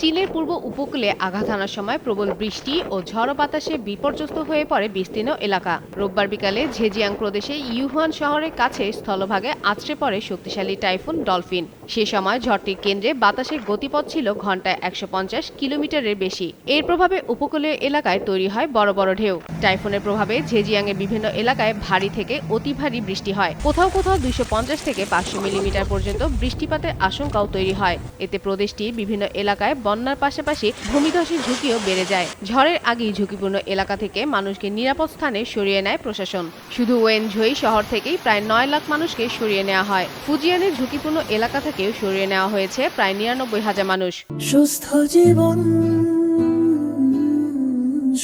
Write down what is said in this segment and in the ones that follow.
চীনের পূর্ব উপকূলে আঘাত হানার সময় প্রবল বৃষ্টি ও ঝড়ো বাতাসে বিপর্যস্ত হয়ে পড়ে বিস্তীর্ণ এলাকা। রোববার বিকালে ঝেজিয়াং প্রদেশে ইউহান শহরের কাছে স্থলভাগে আছড়ে পড়ে শক্তিশালী টাইফুন ডলফিন। সে সময় ঝড়টির কেন্দ্রে বাতাসের গতিপথ ছিল ঘন্টায় ১৫০ কিলোমিটারের বেশি। এর প্রভাবে উপকূলীয় এলাকায় তৈরি হয় বড় বড় ঢেউ। টাইফুনের প্রভাবে ঝেজিয়াংয়ের বিভিন্ন এলাকায় ভারী থেকে অতি ভারী বৃষ্টি হয়। কোথাও কোথাও ২৫০ থেকে ৫০০ মিলিমিটার পর্যন্ত বৃষ্টিপাতের আশঙ্কাও তৈরি হয়। এতে প্রদেশটির বিভিন্ন এলাকায় বন্যার পাশাপাশি ভূমিধসের ঝুঁকিও বেড়ে যায়। ঝড়ের আগেই ঝুঁকিপূর্ণ এলাকা থেকে মানুষকে নিরাপদ স্থানে সরিয়ে নেয় প্রশাসন। শুধু ওয়েনঝুই শহর থেকেই প্রায় ৯ লাখ মানুষকে সরিয়ে নেওয়া হয়। ফুজিয়ানের ঝুঁকিপূর্ণ এলাকা থেকেও সরিয়ে নেওয়া হয়েছে প্রায় ৯৯,০০০ মানুষ। সুস্থ জীবন,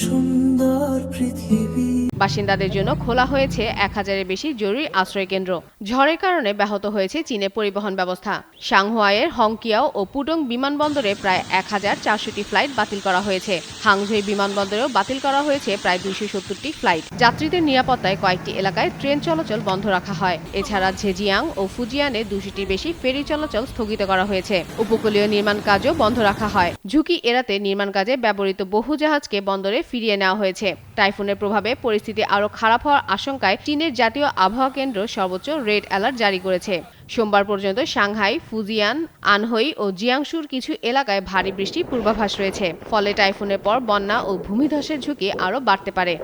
সুন্দর পৃথিবী। বাসিন্দাদের জন্য খোলা হয়েছে ১,০০০-এর বেশি জরুরি আশ্রয় কেন্দ্র। ঝড়ের কারণে ব্যাহত হয়েছে চীনের পরিবহন ব্যবস্থা। সাংহাইয়ের হংকিয়াও ও পুডং বিমানবন্দরে প্রায় ১,৪০০টি ফ্লাইট বাতিল করা হয়েছে। হাংঝৌ বিমানবন্দরেও বাতিল করা হয়েছে প্রায় ২৭০টি ফ্লাইট। যাত্রীদের নিরাপত্তায় কয়েকটি এলাকায় ট্রেন চলাচল বন্ধ রাখা হয়। এছাড়া ঝেজিয়াং ও ফুজিয়ানে ২০০টির বেশি ফেরি চলাচল স্থগিত করা হয়েছে। উপকূলীয় নির্মাণ কাজও বন্ধ রাখা হয়। ঝুঁকি এড়াতে নির্মাণ কাজে ব্যবহৃত বহু জাহাজকে বন্দরে ফিরিয়ে নেওয়া হয়েছে। টাইফুনের প্রভাবে পরিস্থিতি আরও খারাপ হওয়ার আশঙ্কায় চীনের জাতীয় আবহাওয়া কেন্দ্র সর্বোচ্চ রেড অ্যালার্ট জারি করেছে। সোমবার পর্যন্ত সাংহাই, ফুজিয়ান, আনহই ও জিয়াংশুর কিছু এলাকায় ভারী বৃষ্টির পূর্বাভাস রয়েছে। ফলে টাইফুনের পর বন্যা ও ভূমিধসের ঝুঁকি আরও বাড়তে পারে।